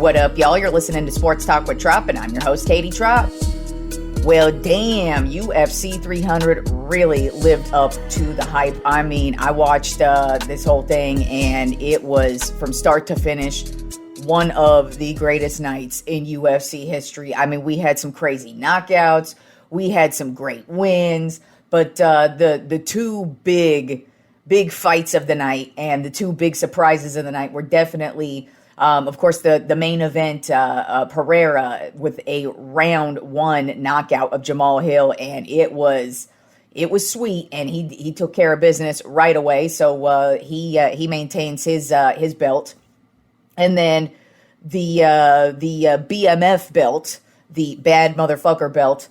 What up, y'all? You're listening to Sports Talk with Tropp, and I'm your host, Katie Tropp. Well, damn, UFC 300 really lived up to the hype. I mean, I watched this whole thing, and it was, from start to finish, one of the greatest nights in UFC history. I mean, we had some crazy knockouts. We had some great wins. But the two big fights of the night and the two big surprises of the night were definitely, of course, the main event, Pereira with a round one knockout of Jamal Hill, and it was sweet, and he took care of business right away. So he maintains his belt, and then the BMF belt, the bad motherfucker belt,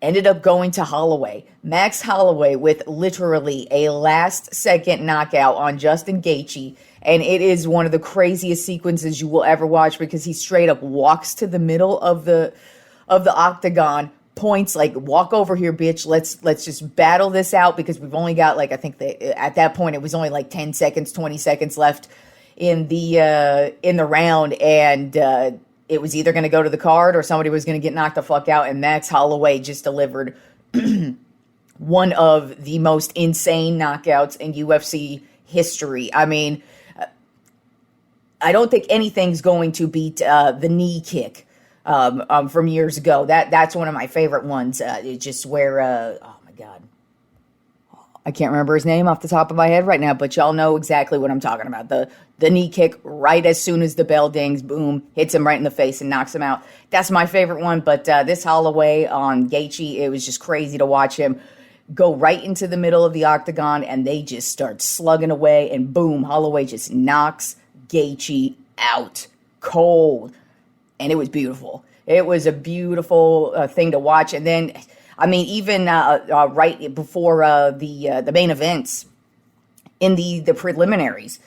ended up going to Holloway. Max Holloway with literally a last-second knockout on Justin Gaethje, and it is one of the craziest sequences you will ever watch because he straight up walks to the middle of the octagon, points like, "Walk over here, bitch. Let's just battle this out," because we've only got like, I think at that point it was only like 10 seconds, 20 seconds left in the round, and it was either going to go to the card or somebody was going to get knocked the fuck out, and Max Holloway just delivered one of the most insane knockouts in UFC history. I mean, I don't think anything's going to beat the knee kick from years ago. That's one of my favorite ones. It's just where, oh my God, I can't remember his name off the top of my head right now, but y'all know exactly what I'm talking about. The knee kick right as soon as the bell dings, boom, hits him right in the face and knocks him out. That's my favorite one, but this Holloway on Gaethje, it was just crazy to watch him go right into the middle of the octagon, and they just start slugging away, and boom, Holloway just knocks Gaethje out cold, and it was beautiful. It was a beautiful thing to watch, and then, I mean, even right before the main events, in the preliminaries,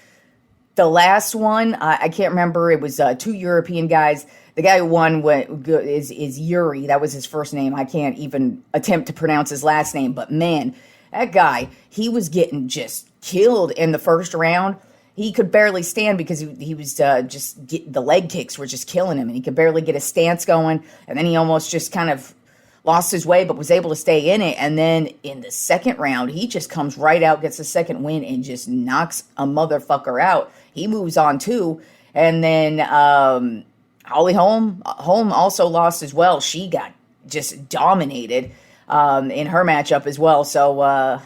the last one, I can't remember, it was two European guys. The guy who won is Yuri. That was his first name. I can't even attempt to pronounce his last name. But man, that guy, he was getting just killed in the first round. He could barely stand because he was the leg kicks were just killing him. And he could barely get his stance going. And then he almost just kind of lost his way, but was able to stay in it. And then in the second round, he just comes right out, gets the second win, and just knocks a motherfucker out. He moves on too. And then Holly Holm also lost as well. She got just dominated in her matchup as well. So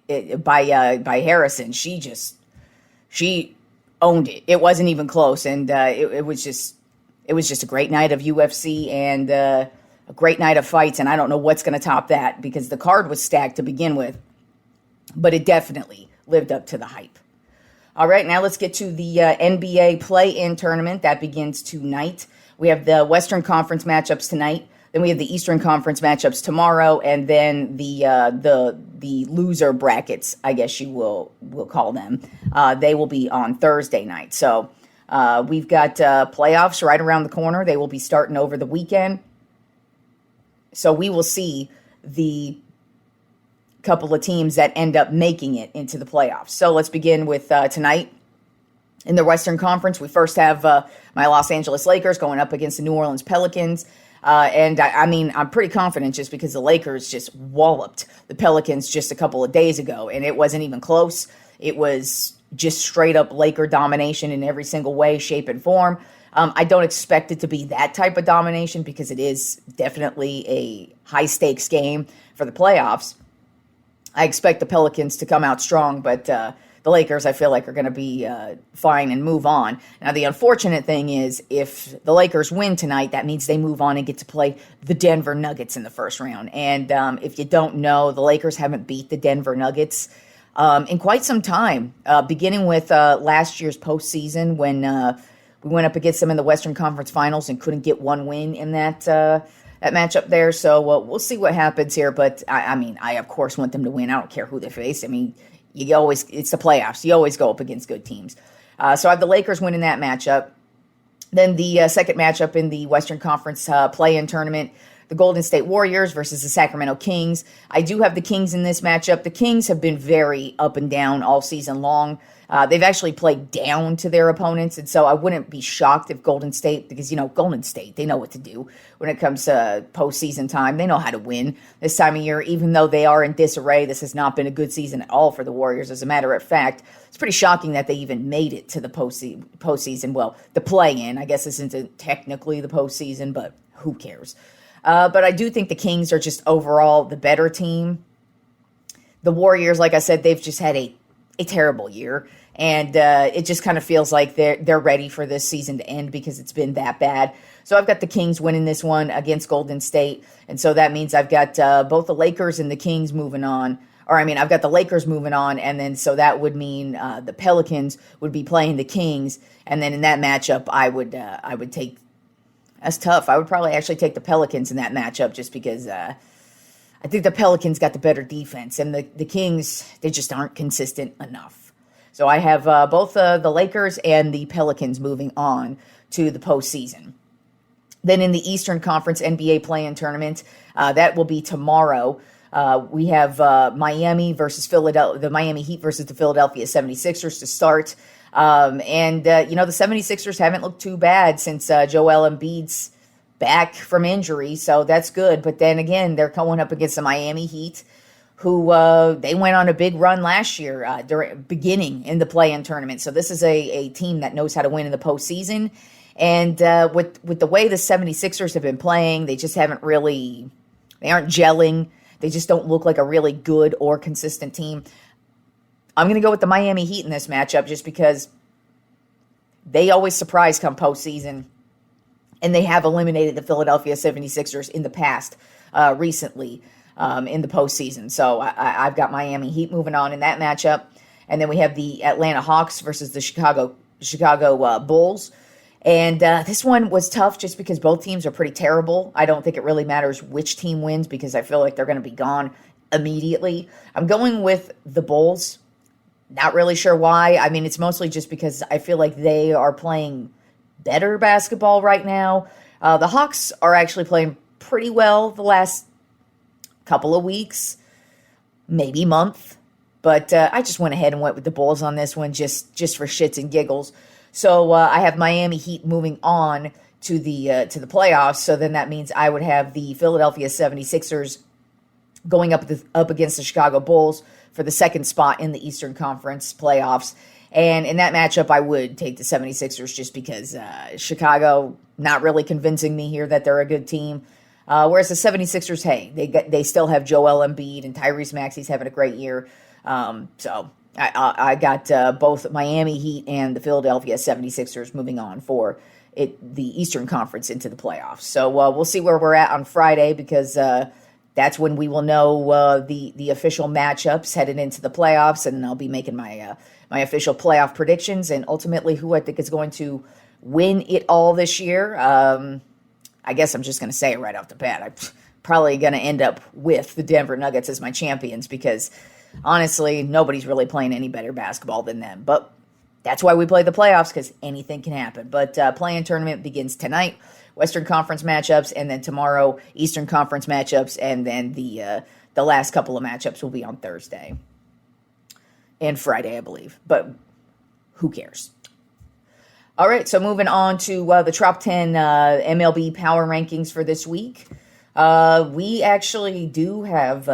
by Harrison, she owned it. It wasn't even close, and it was just a great night of UFC and a great night of fights. And I don't know what's going to top that because the card was stacked to begin with, but it definitely lived up to the hype. All right, now let's get to the NBA play-in tournament. That begins tonight. We have the Western Conference matchups tonight. Then we have the Eastern Conference matchups tomorrow, and then the loser brackets, I guess you will call them. They will be on Thursday night. So we've got playoffs right around the corner. They will be starting over the weekend. So we will see the couple of teams that end up making it into the playoffs. So let's begin with tonight. In the Western Conference, we first have my Los Angeles Lakers going up against the New Orleans Pelicans. And I mean, I'm pretty confident just because the Lakers just walloped the Pelicans just a couple of days ago, and it wasn't even close. It was just straight up Laker domination in every single way, shape, and form. I don't expect it to be that type of domination because it is definitely a high-stakes game for the playoffs. I expect the Pelicans to come out strong, but the Lakers, I feel like, are going to be fine and move on. Now, the unfortunate thing is if the Lakers win tonight, that means they move on and get to play the Denver Nuggets in the first round. And if you don't know, the Lakers haven't beat the Denver Nuggets in quite some time, beginning with last year's postseason when we went up against them in the Western Conference Finals and couldn't get one win in that matchup there. So we'll see what happens here. But I mean, I of course want them to win. I don't care who they face. I mean, it's the playoffs. You always go up against good teams. So I have the Lakers winning that matchup. Then the second matchup in the Western Conference play-in tournament, the Golden State Warriors versus the Sacramento Kings. I do have the Kings in this matchup. The Kings have been very up and down all season long. They've actually played down to their opponents, and so I wouldn't be shocked if Golden State, because, Golden State, they know what to do when it comes to postseason time. They know how to win this time of year, even though they are in disarray. This has not been a good season at all for the Warriors. As a matter of fact, it's pretty shocking that they even made it to the postseason. Well, the play-in, I guess, isn't technically the postseason, but who cares? But I do think the Kings are just overall the better team. The Warriors, like I said, they've just had a terrible year. And it just kind of feels like they're ready for this season to end because it's been that bad. So I've got the Kings winning this one against Golden State. And so that means I've got both the Lakers and the Kings moving on. I've got the Lakers moving on. And then so that would mean the Pelicans would be playing the Kings. And then in that matchup, I would take, that's tough. I would probably actually take the Pelicans in that matchup just because I think the Pelicans got the better defense. And the Kings, they just aren't consistent enough. So I have both the Lakers and the Pelicans moving on to the postseason. Then in the Eastern Conference NBA play-in tournament, that will be tomorrow. We have Miami versus Philadelphia, the Miami Heat versus the Philadelphia 76ers to start. The 76ers haven't looked too bad since Joel Embiid's back from injury, so that's good. But then again, they're going up against the Miami Heat, who they went on a big run last year beginning in the play-in tournament. So this is a team that knows how to win in the postseason. And with the way the 76ers have been playing, they just haven't really, they aren't gelling. They just don't look like a really good or consistent team. I'm going to go with the Miami Heat in this matchup just because they always surprise come postseason. And they have eliminated the Philadelphia 76ers in the past recently. In the postseason. So I've got Miami Heat moving on in that matchup. And then we have the Atlanta Hawks versus the Chicago Bulls. And this one was tough just because both teams are pretty terrible. I don't think it really matters which team wins because I feel like they're going to be gone immediately. I'm going with the Bulls. Not really sure why. I mean, it's mostly just because I feel like they are playing better basketball right now. The Hawks are actually playing pretty well the last couple of weeks, maybe month, but I just went ahead and went with the Bulls on this one just for shits and giggles. So I have Miami Heat moving on to the playoffs. So then that means I would have the Philadelphia 76ers going up against the Chicago Bulls for the second spot in the Eastern Conference playoffs. And in that matchup, I would take the 76ers just because Chicago not really convincing me here that they're a good team. Whereas the 76ers, hey, they still have Joel Embiid and Tyrese Maxey's having a great year. So I got both Miami Heat and the Philadelphia 76ers moving on for the Eastern Conference into the playoffs. So we'll see where we're at on Friday because that's when we will know the official matchups headed into the playoffs, and I'll be making my official playoff predictions and ultimately who I think is going to win it all this year. I guess I'm just going to say it right off the bat. I'm probably going to end up with the Denver Nuggets as my champions because, honestly, nobody's really playing any better basketball than them. But that's why we play the playoffs because anything can happen. But play-in tournament begins tonight, Western Conference matchups, and then tomorrow, Eastern Conference matchups, and then the last couple of matchups will be on Thursday and Friday, I believe. But who cares? All right, so moving on to the Tropp 10 MLB Power Rankings for this week. We actually do have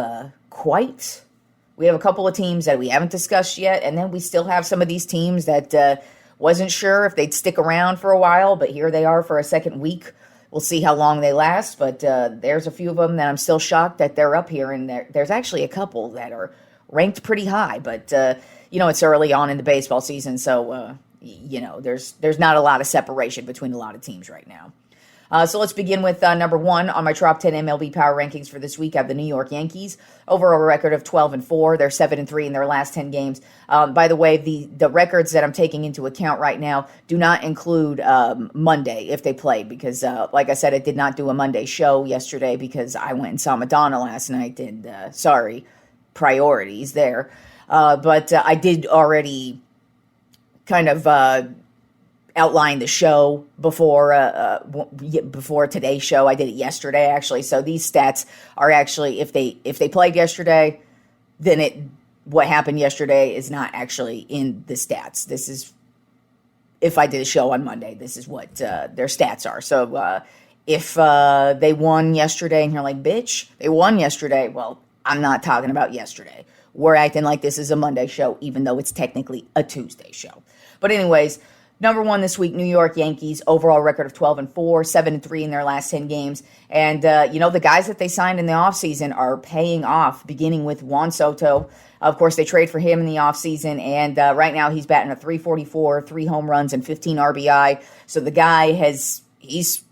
we have a couple of teams that we haven't discussed yet, and then we still have some of these teams that wasn't sure if they'd stick around for a while, but here they are for a second week. We'll see how long they last, but there's a few of them that I'm still shocked that they're up here, and there's actually a couple that are ranked pretty high, but it's early on in the baseball season, so there's not a lot of separation between a lot of teams right now. So let's begin with number one on my Tropp 10 MLB Power Rankings for this week. I have the New York Yankees, overall record of 12-4. They're 7-3 in their last 10 games. By the way, the records that I'm taking into account right now do not include Monday if they played because, like I said, I did not do a Monday show yesterday because I went and saw Madonna last night, and sorry, priorities there. But I did already kind of outline the show before today's show. I did it yesterday, actually. So these stats are actually, if they played yesterday, then it what happened yesterday is not actually in the stats. This is, if I did a show on Monday, this is what their stats are. So if they won yesterday and you're like, bitch, they won yesterday, well, I'm not talking about yesterday. We're acting like this is a Monday show, even though it's technically a Tuesday show. But anyways, number one this week, New York Yankees, overall record of 12-4, 7-3 in their last 10 games. And, the guys that they signed in the offseason are paying off, beginning with Juan Soto. Of course, they trade for him in the offseason, and right now he's batting a .344, 3 home runs, and 15 RBI. So the guy he's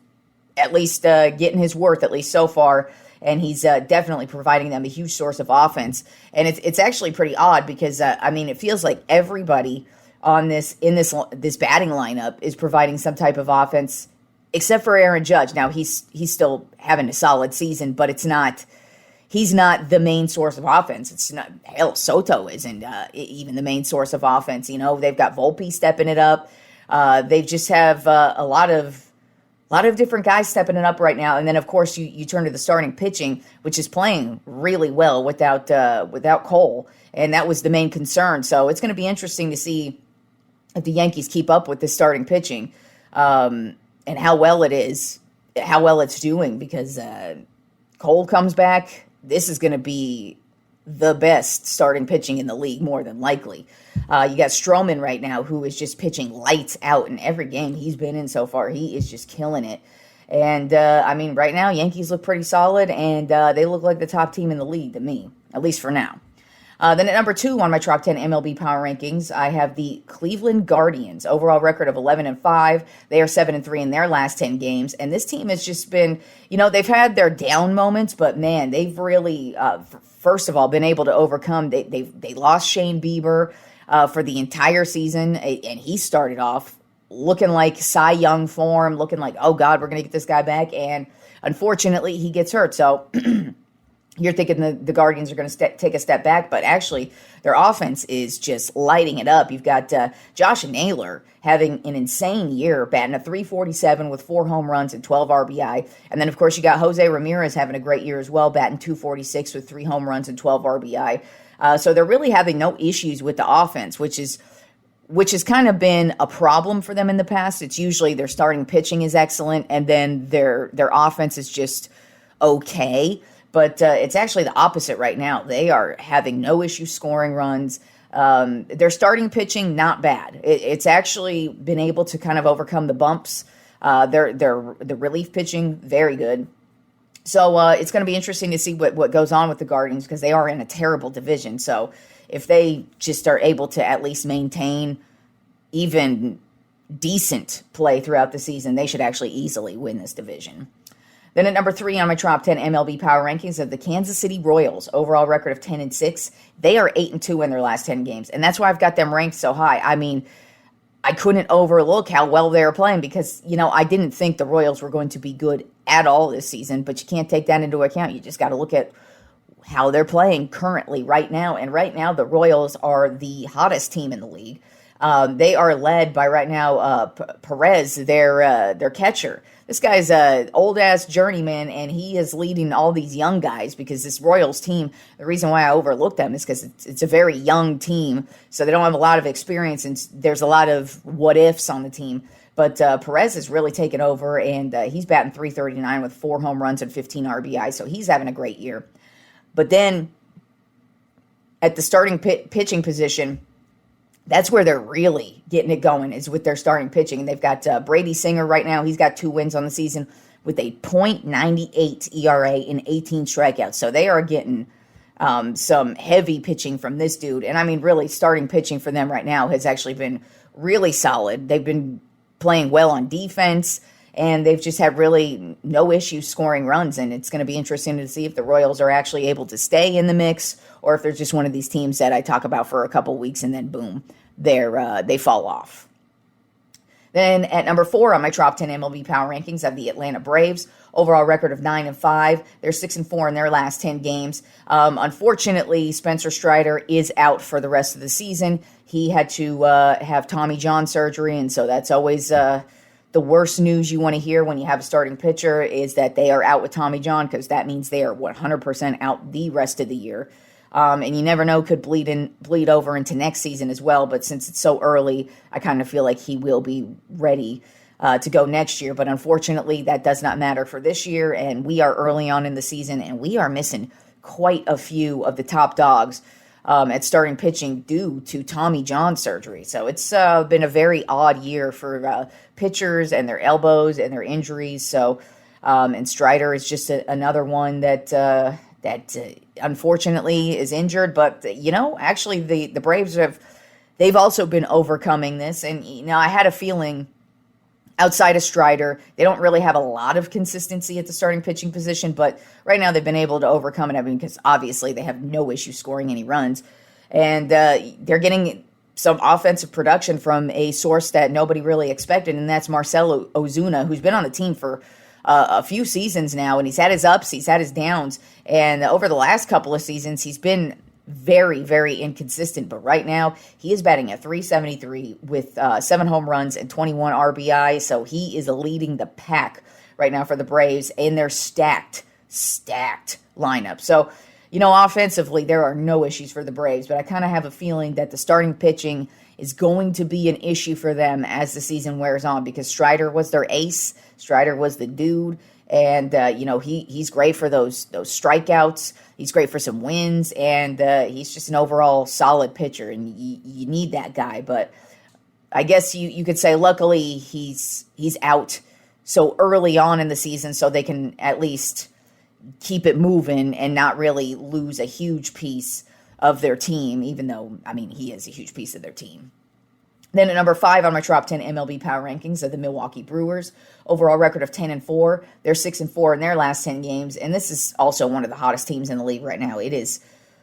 at least getting his worth, at least so far, and he's definitely providing them a huge source of offense. And it's actually pretty odd because, it feels like everybody on this batting lineup is providing some type of offense, except for Aaron Judge. Now he's still having a solid season, but he's not the main source of offense. It's not, hell, Soto isn't even the main source of offense. They've got Volpe stepping it up. They just have a lot of different guys stepping it up right now. And then of course you turn to the starting pitching, which is playing really well without Cole, and that was the main concern. So it's going to be interesting to see if the Yankees keep up with the starting pitching, and how well it's doing, because Cole comes back. This is going to be the best starting pitching in the league, more than likely. You got Stroman right now, who is just pitching lights out in every game he's been in so far. He is just killing it. And, right now, Yankees look pretty solid, and they look like the top team in the league to me, at least for now. Then at number 2 on my top 10 MLB Power Rankings, I have the Cleveland Guardians, overall record of 11-5. They are 7-3 in their last 10 games, and this team has just been, they've had their down moments, but man, they've really, first of all, been able to overcome. They lost Shane Bieber for the entire season, and he started off looking like Cy Young form, looking like, oh God, we're going to get this guy back, and unfortunately, he gets hurt. So you're thinking the Guardians are going to take a step back, but actually their offense is just lighting it up. You've got Josh Naylor having an insane year, batting a .347 with 4 home runs and 12 RBI. And then, of course, you got Jose Ramirez having a great year as well, batting .246 with 3 home runs and 12 RBI. So they're really having no issues with the offense, which has kind of been a problem for them in the past. It's usually their starting pitching is excellent, and then their offense is just okay. But it's actually the opposite right now. They are having no issue scoring runs. Their starting pitching, not bad. It's actually been able to kind of overcome the bumps. The relief pitching, very good. So it's going to be interesting to see what goes on with the Guardians, because they are in a terrible division. So if they just are able to at least maintain even decent play throughout the season, they should actually easily win this division. Then at number 3 on my top 10 MLB Power Rankings of the Kansas City Royals, overall record of 10-6. They are 8-2 in their last 10 games, and that's why I've got them ranked so high. I couldn't overlook how well they were playing, because, I didn't think the Royals were going to be good at all this season, but you can't take that into account. You just got to look at how they're playing currently right now, and right now the Royals are the hottest team in the league. They are led by right now Perez, their catcher. This guy's a old-ass journeyman, and he is leading all these young guys, because this Royals team, the reason why I overlooked them is because it's a very young team, so they don't have a lot of experience, and there's a lot of what-ifs on the team. But Perez has really taken over, and he's batting .339 with 4 home runs and 15 RBI, so he's having a great year. But then at the starting pitching position, that's where they're really getting it going, is with their starting pitching. And they've got Brady Singer right now. He's got 2 wins on the season with a .98 ERA and 18 strikeouts. So they are getting some heavy pitching from this dude. And really, starting pitching for them right now has actually been really solid. They've been playing well on defense, and they've just had really no issue scoring runs. And it's going to be interesting to see if the Royals are actually able to stay in the mix, or if they're just one of these teams that I talk about for a couple weeks and then boom, they fall off. Then at number 4 on my top 10 MLB Power Rankings, I have the Atlanta Braves, overall record of 9-5. They're 6-4 in their last 10 games. Unfortunately, Spencer Strider is out for the rest of the season. He had to have Tommy John surgery, and so that's always the worst news you want to hear when you have a starting pitcher, is that they are out with Tommy John, because that means they are 100% out the rest of the year. And you never know, could bleed over into next season as well. But since it's so early, I kind of feel like he will be ready to go next year. But unfortunately, that does not matter for this year. And we are early on in the season, and we are missing quite a few of the top dogs at starting pitching due to Tommy John surgery. So it's been a very odd year for pitchers and their elbows and their injuries. So and Strider is just another one that unfortunately is injured. But actually the Braves they've also been overcoming this. And I had a feeling, outside of Strider, they don't really have a lot of consistency at the starting pitching position, but right now they've been able to overcome it. I mean, because obviously they have no issue scoring any runs, and they're getting some offensive production from a source that nobody really expected, and that's Marcell Ozuna, who's been on the team for a few seasons now, and he's had his ups, he's had his downs, and over the last couple of seasons, he's been very, very inconsistent, but right now he is batting at .373 with 7 home runs and 21 RBI, so he is leading the pack right now for the Braves, and they're stacked lineup. So, offensively, there are no issues for the Braves, but I kind of have a feeling that the starting pitching is going to be an issue for them as the season wears on, because Strider was their ace, Strider was the dude, and he's great for those strikeouts. He's great for some wins, and he's just an overall solid pitcher, and you need that guy. But I guess you could say, luckily, he's out so early on in the season, so they can at least keep it moving and not really lose a huge piece of their team, even though, he is a huge piece of their team. Then at number 5 on my Tropp 10 MLB Power Rankings are the Milwaukee Brewers. Overall record of 10-4. They're 6-4 in their last 10 games, and this is also one of the hottest teams in the league right now. It is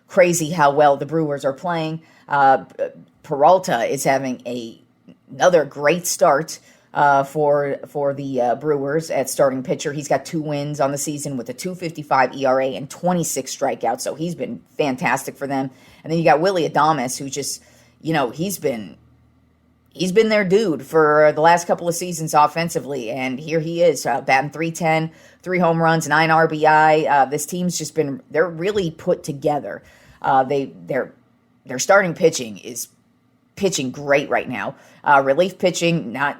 crazy how well the Brewers are playing. Peralta is having another great start for the Brewers at starting pitcher. He's got 2 wins on the season with a .255 ERA and 26 strikeouts, so he's been fantastic for them. And then you got Willy Adames, who just, he's been their dude for the last couple of seasons offensively, and here he is, batting .310, 3 home runs, 9 RBI. This team's just they're really put together. Their starting pitching is pitching great right now. Relief pitching, not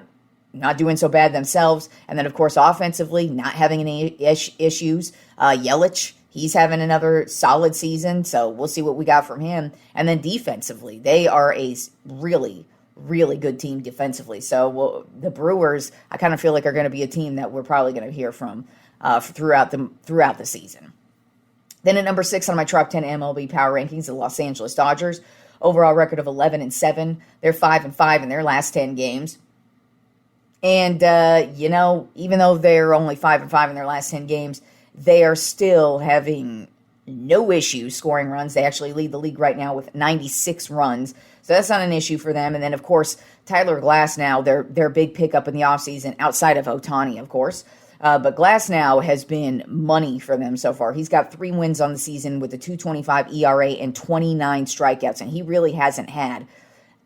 doing so bad themselves. And then, of course, offensively, not having any issues. Yelich, he's having another solid season, so we'll see what we got from him. And then defensively, they are a really, really good team defensively. So the Brewers, I kind of feel like, are going to be a team that we're probably going to hear from throughout the season. Then at number 6 on my Tropp 10 MLB Power Rankings, the Los Angeles Dodgers. Overall record of 11-7. They're 5-5 in their last 10 games. And, even though they're only 5-5 in their last 10 games, they are still having no issues scoring runs. They actually lead the league right now with 96 runs. So that's not an issue for them. And then, of course, Tyler Glasnow, their big pickup in the offseason, outside of Ohtani, of course. But Glasnow has been money for them so far. He's got 3 wins on the season with a .225 ERA and 29 strikeouts, and he really hasn't had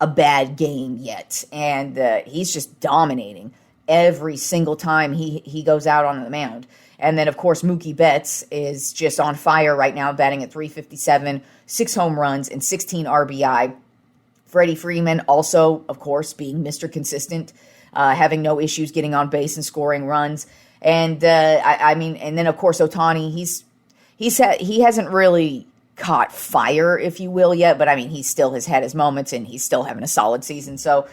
a bad game yet. And he's just dominating every single time he goes out on the mound. And then, of course, Mookie Betts is just on fire right now, batting at .357, 6 home runs, and 16 RBI. Freddie Freeman also, of course, being Mr. Consistent, having no issues getting on base and scoring runs. And, and then, of course, Ohtani, he hasn't really caught fire, if you will, yet, but, he still has had his moments, and he's still having a solid season. So,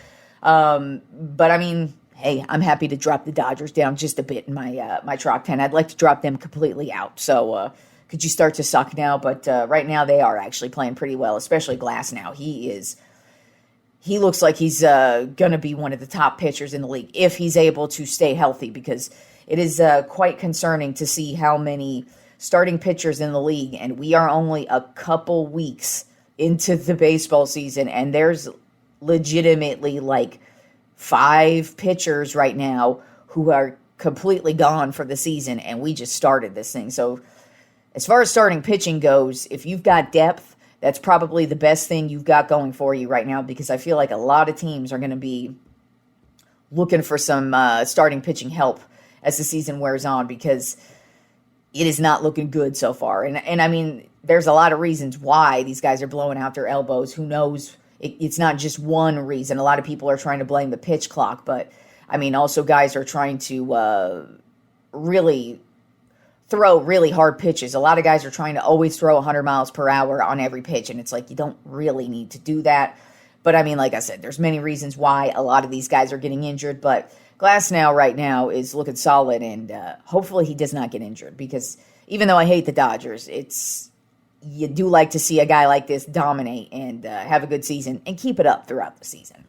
hey, I'm happy to drop the Dodgers down just a bit in my Tropp 10. I'd like to drop them completely out. So, could you start to suck now? But right now they are actually playing pretty well, especially Glasnow. He looks like he's going to be one of the top pitchers in the league if he's able to stay healthy, because it is quite concerning to see how many starting pitchers in the league, and we are only a couple weeks into the baseball season, and there's legitimately like 5 pitchers right now who are completely gone for the season, and we just started this thing. So as far as starting pitching goes, if you've got depth, that's probably the best thing you've got going for you right now, because I feel like a lot of teams are going to be looking for some starting pitching help as the season wears on, because it is not looking good so far. And there's a lot of reasons why these guys are blowing out their elbows. Who knows? It's not just one reason. A lot of people are trying to blame the pitch clock, but I mean, also guys are trying to really throw really hard pitches. A lot of guys are trying to always throw 100 miles per hour on every pitch, and it's like you don't really need to do that. But I mean, like I said, there's many reasons why a lot of these guys are getting injured, but Glasnow right now is looking solid, and hopefully he does not get injured, because even though I hate the Dodgers, you do like to see a guy like this dominate and have a good season and keep it up throughout the season.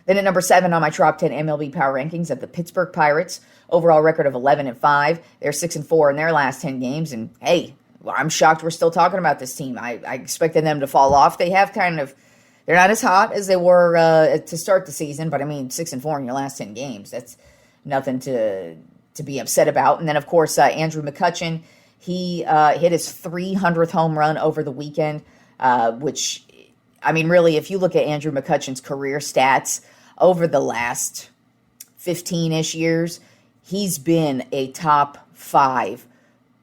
Then at number 7 on my Trop 10 MLB Power Rankings of the Pittsburgh Pirates, overall record of 11-5. They're 6-4 in their last 10 games, and hey, well, I'm shocked we're still talking about this team. I expected them to fall off. They have they're not as hot as they were to start the season, but I mean, 6-4 in your last 10 games, that's nothing to be upset about. And then, of course, Andrew McCutchen, he hit his 300th home run over the weekend, which, I mean, really, if you look at Andrew McCutchen's career stats over the last 15-ish years, he's been a top 5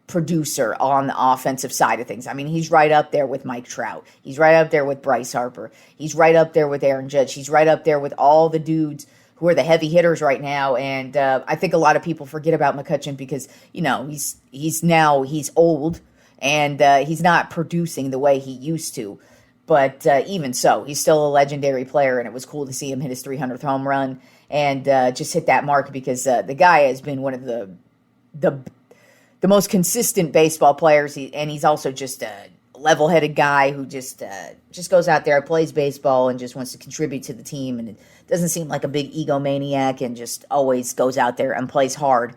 producer on the offensive side of things. I mean, he's right up there with Mike Trout. He's right up there with Bryce Harper. He's right up there with Aaron Judge. He's right up there with all the dudes who are the heavy hitters right now. And I think a lot of people forget about McCutchen because, you know, he's old and he's not producing the way he used to. But even so, he's still a legendary player, and it was cool to see him hit his 300th home run and just hit that mark, because the guy has been one of the most consistent baseball players, and he's also just a level-headed guy who just goes out there, plays baseball, and just wants to contribute to the team, and it doesn't seem like a big egomaniac, and just always goes out there and plays hard.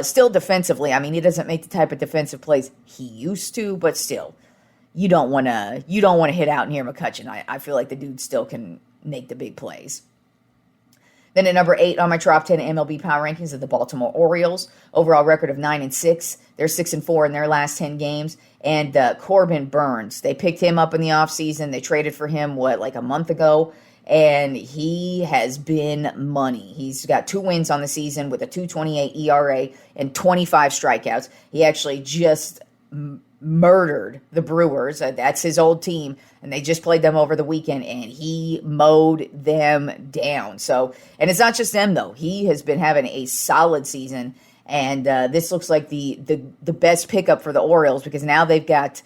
Still defensively, I mean, he doesn't make the type of defensive plays he used to, but still, you don't want to hit out near McCutchen. I feel like the dude still can make the big plays. Then at number 8 on my Trop 10 MLB Power Rankings of the Baltimore Orioles, overall record of 9-6. They're 6-4 in their last 10 games. And Corbin Burnes, they picked him up in the offseason. They traded for him, like a month ago? And he has been money. He's got 2 wins on the season with a 2.28 ERA and 25 strikeouts. He actually just murdered the Brewers. That's his old team, and they just played them over the weekend, and he mowed them down. So, and it's not just them though. He has been having a solid season, and this looks like the best pickup for the Orioles, because now they've got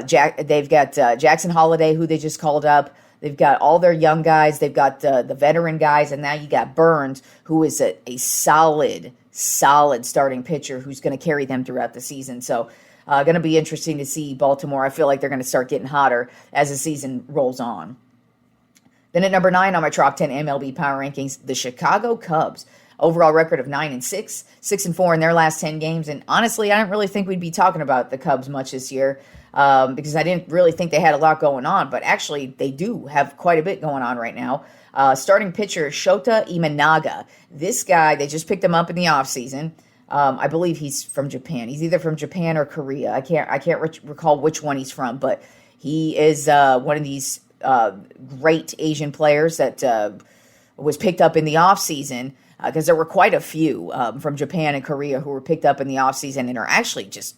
Jackson Holiday, who they just called up. They've got all their young guys. They've got the veteran guys, and now you got Burnes, who is a solid starting pitcher who's going to carry them throughout the season. So, going to be interesting to see Baltimore. I feel like they're going to start getting hotter as the season rolls on. Then at number 9 on my Trop 10 MLB Power Rankings, the Chicago Cubs. Overall record of 9-6, 6-4 in their last 10 games. And honestly, I didn't really think we'd be talking about the Cubs much this year because I didn't really think they had a lot going on. But actually, they do have quite a bit going on right now. Starting pitcher Shota Imanaga. This guy, they just picked him up in the offseason. I believe he's from Japan. He's either from Japan or Korea. I can't recall which one he's from, but he is one of these great Asian players that was picked up in the offseason, because there were quite a few from Japan and Korea who were picked up in the offseason and are actually just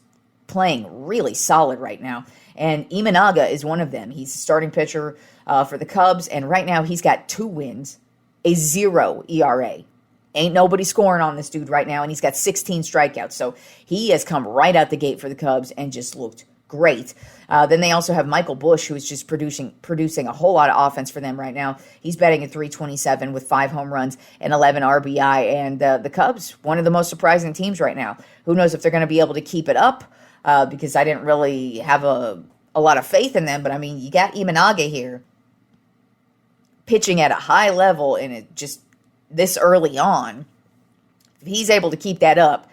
playing really solid right now. And Imanaga is one of them. He's the starting pitcher for the Cubs, and right now he's got 2 wins, a 0 ERA. Ain't nobody scoring on this dude right now, and he's got 16 strikeouts. So he has come right out the gate for the Cubs and just looked great. Then they also have Michael Busch, who is just producing a whole lot of offense for them right now. He's batting at .327 with 5 home runs and 11 RBI. And the Cubs, one of the most surprising teams right now. Who knows if they're going to be able to keep it up, because I didn't really have a lot of faith in them. But, I mean, you got Imanaga here pitching at a high level, and it just this early on. If he's able to keep that up,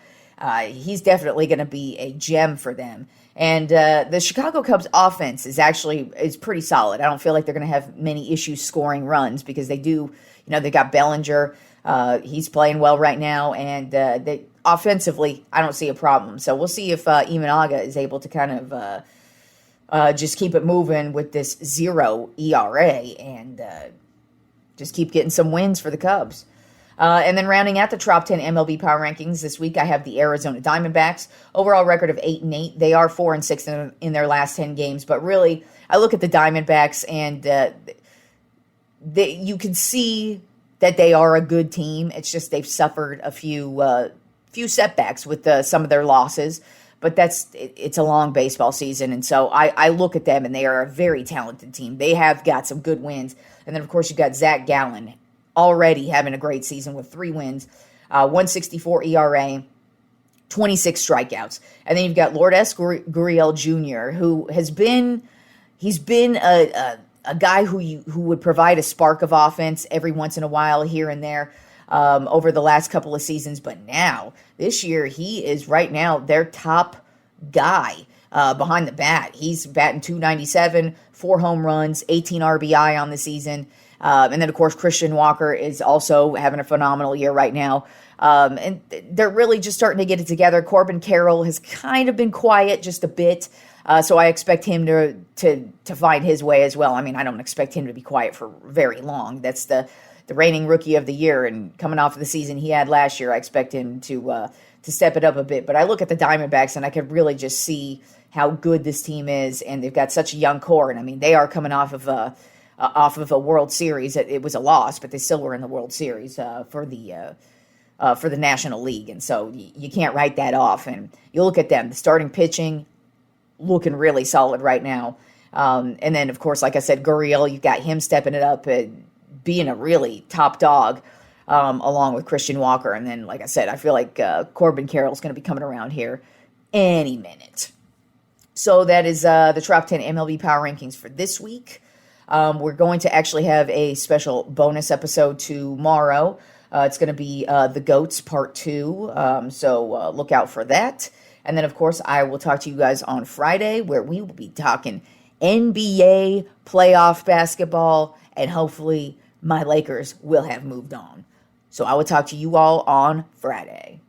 he's definitely going to be a gem for them. And the Chicago Cubs offense is pretty solid. I don't feel like they're going to have many issues scoring runs, because they do, they got Bellinger. He's playing well right now, and they offensively, I don't see a problem. So we'll see if Imanaga is able to kind of just keep it moving with this 0 ERA and just keep getting some wins for the Cubs. And then rounding out the top 10 MLB Power Rankings this week, I have the Arizona Diamondbacks. Overall record of 8-8. They are 4-6 in their last 10 games. But really, I look at the Diamondbacks, and you can see that they are a good team. It's just they've suffered a few setbacks with some of their losses. But it's a long baseball season, and so I look at them, and they are a very talented team. They have got some good wins. And then, of course, you've got Zach Gallen already having a great season with 3 wins, 1.64 ERA, 26 strikeouts. And then you've got Lourdes Gurriel Jr., who he's been a guy who would provide a spark of offense every once in a while here and there over the last couple of seasons. But now, this year, he is right now their top guy behind the bat. He's batting .297, 4 home runs, 18 RBI on the season. And then, of course, Christian Walker is also having a phenomenal year right now. And they're really just starting to get it together. Corbin Carroll has kind of been quiet just a bit. So I expect him to find his way as well. I mean, I don't expect him to be quiet for very long. That's the reigning rookie of the year. And coming off of the season he had last year, I expect him to step it up a bit. But I look at the Diamondbacks, and I could really just see how good this team is. And they've got such a young core. And, I mean, they are coming off of a World Series. It was a loss, but they still were in the World Series for the National League, and so you can't write that off. And you look at them, the starting pitching looking really solid right now. And then, of course, like I said, Gurriel, you've got him stepping it up, being a really top dog, along with Christian Walker. And then, like I said, I feel like Corbin Carroll's going to be coming around here any minute. So that is the top 10 MLB Power Rankings for this week. We're going to actually have a special bonus episode tomorrow. It's going to be the GOATs Part 2, so look out for that. And then, of course, I will talk to you guys on Friday, where we will be talking NBA playoff basketball, and hopefully my Lakers will have moved on. So I will talk to you all on Friday.